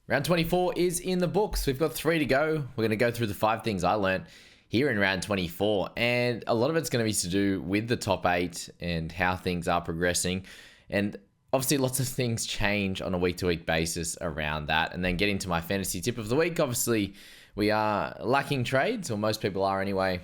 Round 24 is in the books. We've got 3 to go. We're going to go through the 5 things I learned here in round 24. And a lot of it's going to be to do with the top 8 and how things are progressing. And obviously, lots of things change on a week-to-week basis around that. And then getting to my fantasy tip of the week. Obviously, we are lacking trades, or most people are anyway.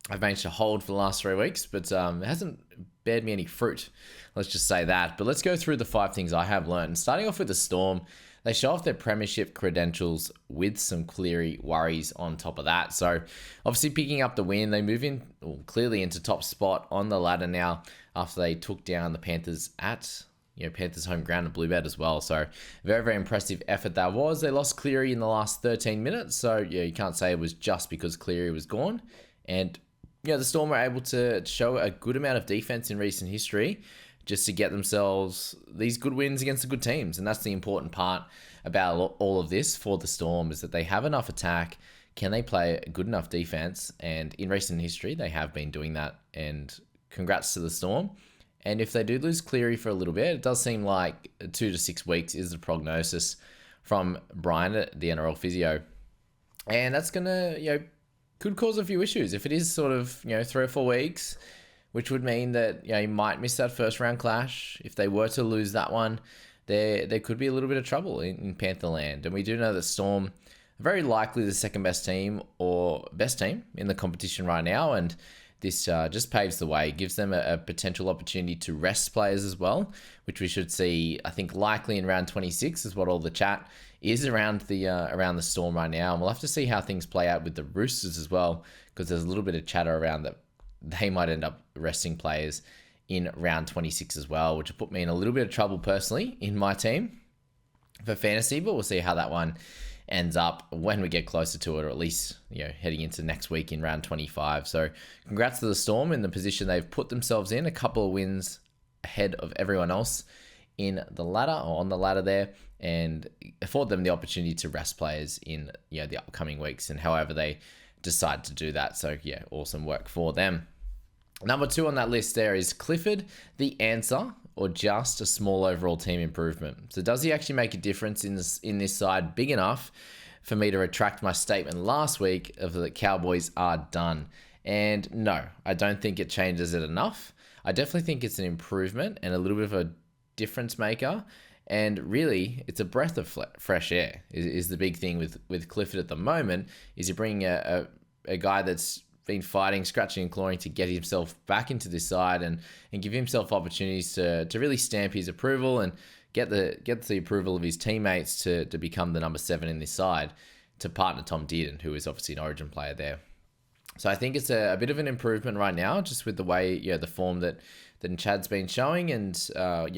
I've managed to hold for the last 3 weeks, but it hasn't bared me any fruit. Let's just say that. But let's go through the 5 things I have learned. Starting off with the Storm, they show off their premiership credentials with some Cleary worries on top of that. So obviously picking up the win, they move in clearly into top spot on the ladder now after they took down the Panthers at Panthers home ground at Bluebet as well. So very, very impressive effort that was. They lost Cleary in the last 13 minutes. So you can't say it was just because Cleary was gone. And the Storm were able to show a good amount of defense in recent history just to get themselves these good wins against the good teams. And that's the important part about all of this for the Storm, is that they have enough attack. Can they play a good enough defense? And in recent history, they have been doing that. And congrats to the Storm. And if they do lose Cleary for a little bit, it does seem like 2 to 6 weeks is the prognosis from Brian at the NRL physio. And that's going to, could cause a few issues. If it is sort of, 3 or 4 weeks, which would mean that you might miss that first round clash. If they were to lose that one, there could be a lither bit of trouble in Pantherland. And we do know that Storm are very likely the second best team or best team in the competition right now. And this just paves the way, gives them a potential opportunity to rest players as well, which we should see, I think, likely in round 26 is what all the chat is around the Storm right now. And we'll have to see how things play out with the Roosters as well, because there's a little bit of chatter around that they might end up resting players in round 26 as well, which will put me in a little bit of trouble personally in my team for fantasy, but we'll see how that one ends up when we get closer to it, or at least, heading into next week in round 25. So congrats to the Storm in the position they've put themselves in, a couple of wins ahead of everyone else in the ladder, or on the ladder there, and afford them the opportunity to rest players in the upcoming weeks and however they decide to do that. So awesome work for them. Number 2 on that list there is Clifford the answer, or just a small overall team improvement? So does he actually make a difference in this side big enough for me to retract my statement last week of the Cowboys are done? And no, I don't think it changes it enough. I definitely think it's an improvement and a little bit of a difference maker. And really, it's a breath of fresh air is the big thing with Clifford at the moment, is you're bringing a guy that's been fighting, scratching and clawing to get himself back into this side and give himself opportunities to really stamp his approval and get the approval of his teammates to become the number 7 in this side, to partner Tom Dearden, who is obviously an Origin player there. So I think it's a bit of an improvement right now, just with the way, the form that Chad's been showing and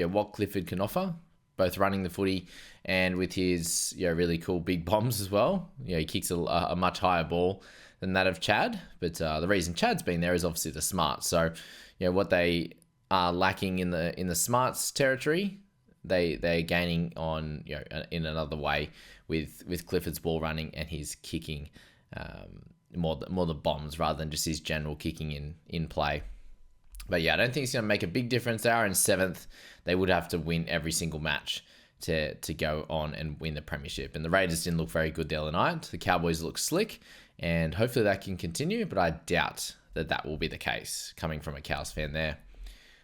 what Clifford can offer, both running the footy and with his really cool big bombs as well. He kicks a much higher ball than that of Chad, but the reason Chad's been there is obviously the smarts. So what they are lacking in the smarts territory, they're gaining on in another way with Clifford's ball running and his kicking, more the bombs rather than just his general kicking in play. But I don't think it's going to make a big difference. They are in 7th. They would have to win every single match to go on and win the premiership. And the Raiders didn't look very good the other night. The Cowboys look slick, and hopefully that can continue, but I doubt that will be the case, coming from a Cows fan there.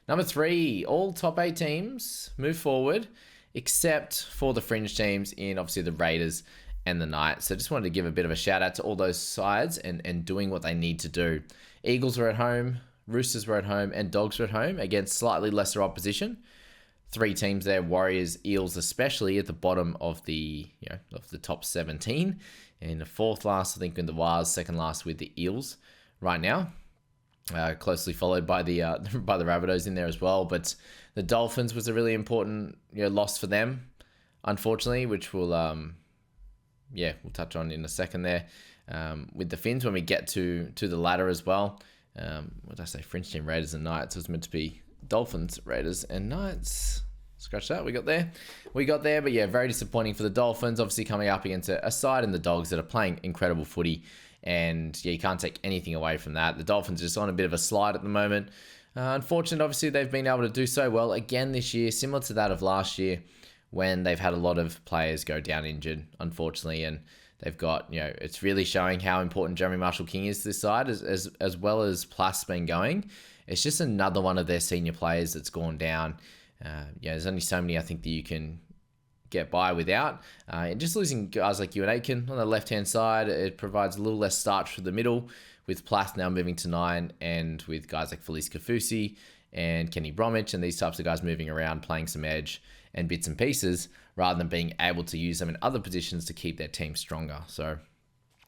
Number 3, all top 8 teams move forward, except for the fringe teams in obviously the Raiders and the Knights. So just wanted to give a bit of a shout out to all those sides and doing what they need to do. Eagles were at home, Roosters were at home, and Dogs were at home against slightly lesser opposition. 3 teams there, Warriors, Eels especially, at the bottom of the top 17. And the 4th last, I think, in the Wars, 2nd last with the Eels right now. Closely followed by the Rabbitohs in there as well. But the Dolphins was a really important loss for them, unfortunately, which we'll touch on in a second there. With the Finns when we get to the ladder as well. What did I say? Fringe team, Raiders and Knights. It was meant to be Dolphins, Raiders and Knights. Scratch that. We got there. But very disappointing for the Dolphins. Obviously coming up against a side in the Dogs that are playing incredible footy. And you can't take anything away from that. The Dolphins are just on a bit of a slide at the moment. Unfortunately, obviously, they've been able to do so well again this year, similar to that of last year, when they've had a lot of players go down injured, unfortunately, and they've got, it's really showing how important Jeremy Marshall King is to this side, as well as Plus been going. It's just another one of their senior players that's gone down. There's only so many I think that you can get by without. And just losing guys like Ewan Aitken on the left-hand side, it provides a little less starch for the middle, with Plath now moving to 9, and with guys like Felice Kafusi and Kenny Bromwich and these types of guys moving around, playing some edge and bits and pieces, rather than being able to use them in other positions to keep their team stronger. So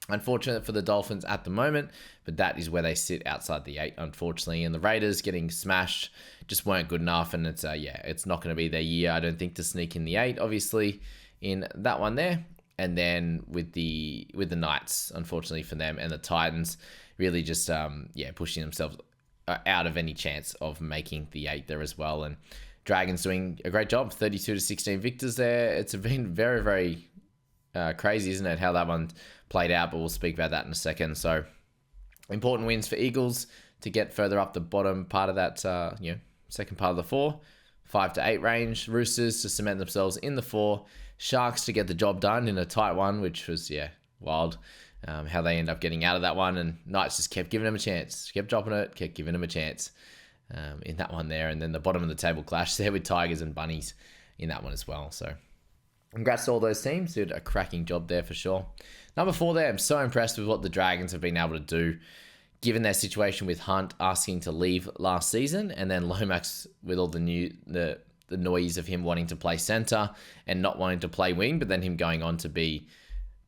unfortunate for the Dolphins at the moment, but that is where they sit outside the 8, unfortunately. And the Raiders getting smashed just weren't good enough, and it's not going to be their year, I don't think, to sneak in the 8, obviously, in that one there. And then with the Knights, unfortunately for them, and the Titans, really just pushing themselves out of any chance of making the 8 there as well. And Dragons doing a great job, 32-16 victors there. It's been very, very crazy, isn't it, how that one played out, but we'll speak about that in a second. So important wins for Eagles to get further up the bottom part of that, second part of the 4, 5 to 8 range. Roosters to cement themselves in the 4. Sharks to get the job done in a tight one, which was, wild. How they end up getting out of that one, and Knights just kept giving them a chance, kept dropping it, kept giving them a chance in that one there. And then the bottom of the table clash there with Tigers and Bunnies in that one as well. So congrats to all those teams, did a cracking job there for sure. Number 4 there, I'm so impressed with what the Dragons have been able to do, given their situation with Hunt asking to leave last season, and then Lomax with all the noise of him wanting to play centre and not wanting to play wing, but then him going on to be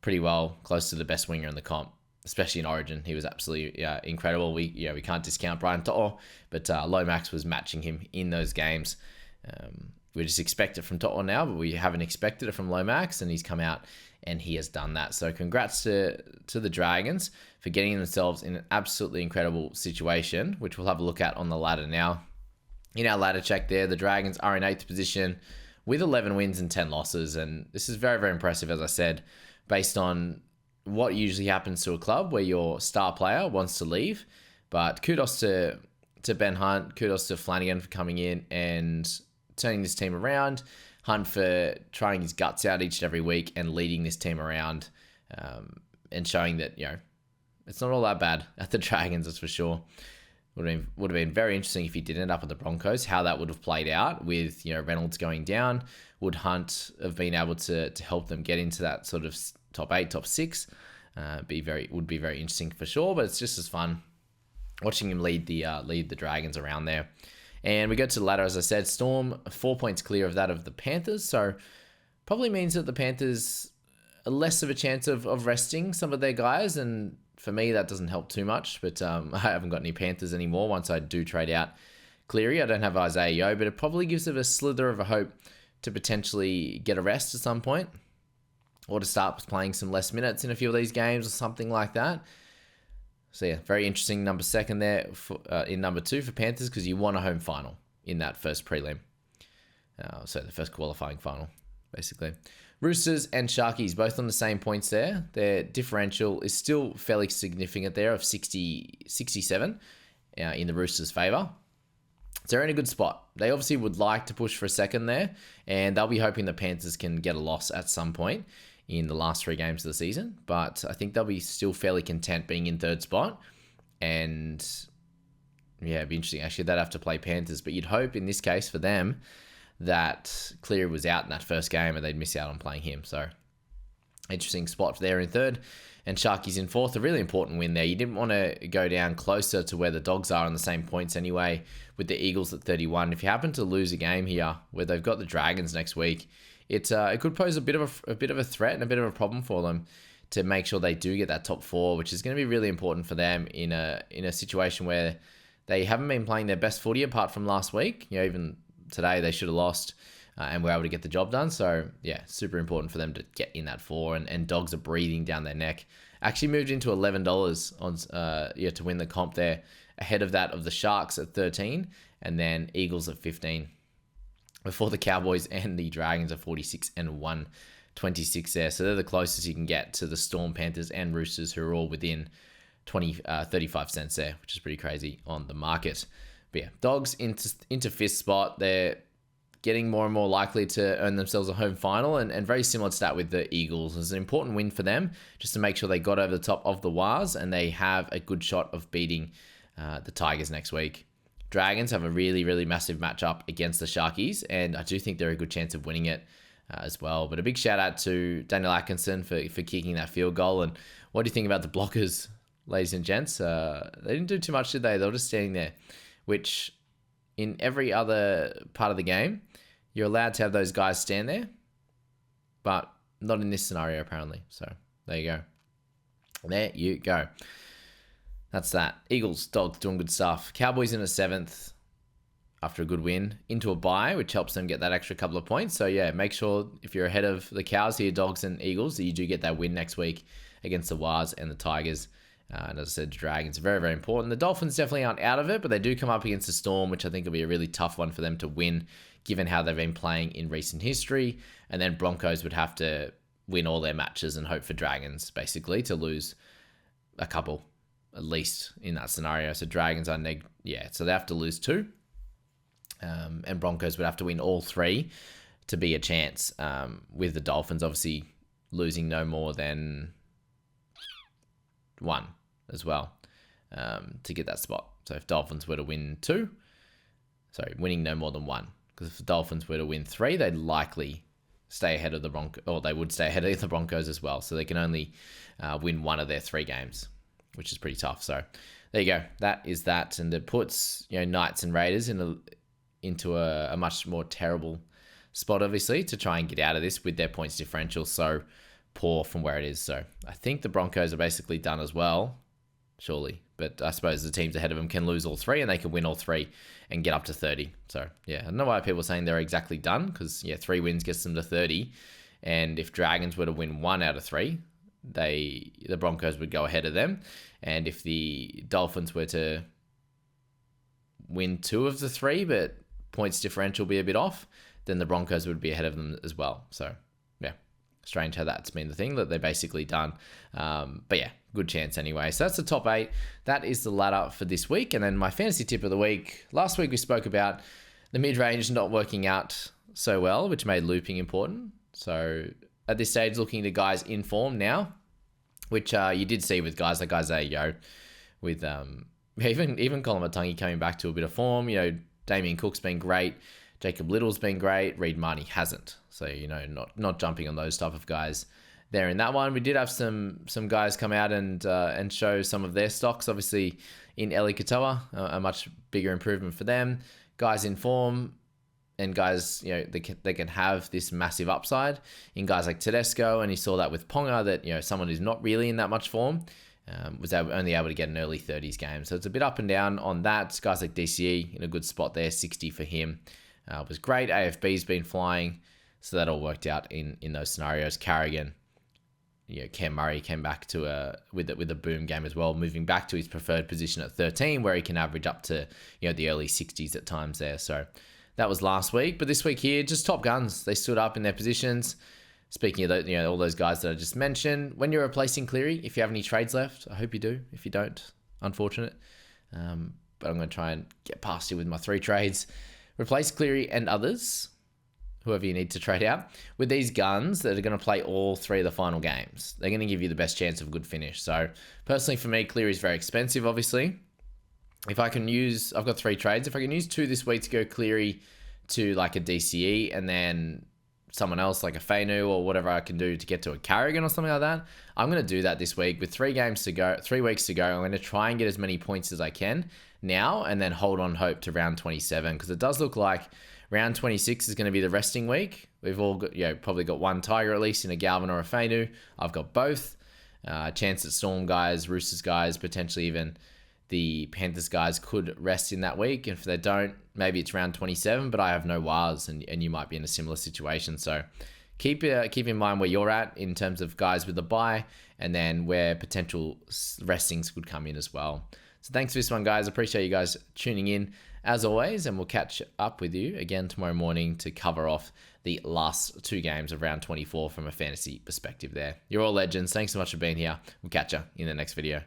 pretty well close to the best winger in the comp, especially in Origin. He was absolutely incredible. We can't discount Brian To'o, but Lomax was matching him in those games. We just expect it from To'o now, but we haven't expected it from Lomax, and he's come out and he has done that. So congrats to the Dragons for getting themselves in an absolutely incredible situation, which we'll have a look at on the ladder now. In our ladder check there, the Dragons are in 8th position with 11 wins and 10 losses, and this is very, very impressive, as I said, based on what usually happens to a club where your star player wants to leave. But kudos to Ben Hunt, kudos to Flanagan for coming in and turning this team around, Hunt for trying his guts out each and every week and leading this team around, and showing that, it's not all that bad at the Dragons, that's for sure. Would have been very interesting if he did end up at the Broncos, how that would have played out with, Reynolds going down. Would Hunt have been able to help them get into that sort of top 8, top 6? Would be very interesting for sure, but it's just as fun watching him lead the Dragons around there. And we go to the ladder, as I said, Storm 4 points clear of that of the Panthers, so probably means that the Panthers are less of a chance of resting some of their guys, and for me that doesn't help too much, but I haven't got any Panthers anymore once I do trade out Cleary. I don't have Isaiah Yeo, but it probably gives it a slither of a hope to potentially get a rest at some point, or to start playing some less minutes in a few of these games or something like that. So very interesting number 2 there in number 2 for Panthers, because you want a home final in that first prelim. So the first qualifying final, basically. Roosters and Sharkies both on the same points there. Their differential is still fairly significant there of 67 in the Roosters' favour. So they're in a good spot. They obviously would like to push for a second there, and they'll be hoping the Panthers can get a loss at some point in the last 3 games of the season. But I think they'll be still fairly content being in 3rd spot. And it'd be interesting. Actually, they'd have to play Panthers, but you'd hope in this case for them that Cleary was out in that first game and they'd miss out on playing him. So interesting spot there in 3rd. And Sharkies in 4th, a really important win there. You didn't want to go down closer to where the Dogs are on the same points anyway, with the Eagles at 31. If you happen to lose a game here where they've got the Dragons next week, it could pose a bit of a threat and a bit of a problem for them to make sure they do get that top 4, which is going to be really important for them in a situation where they haven't been playing their best footy apart from last week. Even today they should have lost and were able to get the job done. So super important for them to get in that 4, and Dogs are breathing down their neck. Actually moved into $11 on to win the comp there, ahead of that of the Sharks at 13, and then Eagles at 15. Before the Cowboys and the Dragons are 46 and 126 there. So they're the closest you can get to the Storm, Panthers, and Roosters, who are all within 35 cents there, which is pretty crazy on the market. But Dogs into 5th spot. They're getting more and more likely to earn themselves a home final, and very similar to that with the Eagles. It was an important win for them just to make sure they got over the top of the Wars and they have a good shot of beating the Tigers next week. Dragons have a really, really massive matchup against the Sharkies, and I do think they're a good chance of winning it as well. But a big shout out to Daniel Atkinson for kicking that field goal. And what do you think about the blockers, ladies and gents? They didn't do too much, did they? They were just standing there, which in every other part of the game, you're allowed to have those guys stand there, but not in this scenario, apparently. So there you go. There you go. That's that. Eagles, Dogs doing good stuff. Cowboys in a 7th after a good win into a bye, which helps them get that extra couple of points. So yeah, make sure if you're ahead of the Cows here, Dogs and Eagles, that you do get that win next week against the Wars and the Tigers. And as I said, Dragons are very, very important. The Dolphins definitely aren't out of it, but they do come up against the Storm, which I think will be a really tough one for them to win, given how they've been playing in recent history. And then Broncos would have to win all their matches and hope for Dragons, basically, to lose a couple, at least, in that scenario. So Dragons are so they have to lose 2. And Broncos would have to win all 3 to be a chance, with the Dolphins obviously losing no more than 1 as well, to get that spot. So if Dolphins were to win 2, winning no more than 1, because if the Dolphins were to win 3, they'd likely stay ahead of the Broncos, or they would stay ahead of the Broncos as well. So they can only win 1 of their 3 games, which is pretty tough. So there you go. That is that, and it puts Knights and Raiders into a much more terrible spot, obviously, to try and get out of this with their points differential so poor from where it is. So I think the Broncos are basically done as well, surely. But I suppose the teams ahead of them can lose all 3 and they can win all 3 and get up to 30. So yeah, I don't know why people are saying they're exactly done, because 3 wins gets them to 30. And if Dragons were to win 1 out of 3, the Broncos would go ahead of them. And if the Dolphins were to win 2 of the 3, but points differential be a bit off, then the Broncos would be ahead of them as well. So yeah, strange how that's been the thing, that they're basically done. But yeah, good chance anyway. So that's the top 8. That is the ladder for this week. And then my fantasy tip of the week. Last week we spoke about the mid-range not working out so well, which made looping important. So at this stage, looking to guys in form now, which you did see with guys like Isaiah Yeo, with even Colin Matangi coming back to a bit of form. Damien Cook's been great. Jacob Little's been great. Reed Marnie hasn't. So, not jumping on those type of guys there in that one. We did have some guys come out and show some of their stocks. Obviously, in Eli Katoa, a much bigger improvement for them. Guys in form, and guys, they can have this massive upside in guys like Tedesco, and you saw that with Ponga, that, someone who's not really in that much form, was only able to get an early 30s game. So it's a bit up and down on that. Guys like DCE in a good spot there, 60 for him. Was great. AFB's been flying, so that all worked out in those scenarios. Carrigan, Cam Murray came back to with a boom game as well, moving back to his preferred position at 13, where he can average up to the early 60s at times there. So that was last week, but this week here, just top guns. They stood up in their positions. Speaking of all those guys that I just mentioned, when you're replacing Cleary, if you have any trades left, I hope you do. If you don't, unfortunate. But I'm going to try and get past you with my 3 trades. Replace Cleary and others, whoever you need to trade out, with these guns that are going to play all 3 of the final games. They're going to give you the best chance of a good finish. So personally for me, Cleary is very expensive, obviously. If I can use, I've got 3 trades. If I can use 2 this week to go Cleary to like a DCE, and then someone else like a Fainu or whatever I can do to get to a Carrigan or something like that, I'm going to do that this week with 3 weeks to go. I'm going to try and get as many points as I can now, and then hold on hope to round 27, because it does look like round 26 is going to be the resting week. We've all got, probably got 1 Tiger at least in a Galvin or a Fainu. I've got both. Chance that Storm guys, Roosters guys, potentially even the Panthers guys could rest in that week. And if they don't, maybe it's round 27, but I have no wires, and you might be in a similar situation. So keep in mind where you're at in terms of guys with the bye, and then where potential restings could come in as well. So thanks for this one, guys. Appreciate you guys tuning in as always, and we'll catch up with you again tomorrow morning to cover off the last 2 games of round 24 from a fantasy perspective there. You're all legends. Thanks so much for being here. We'll catch you in the next video.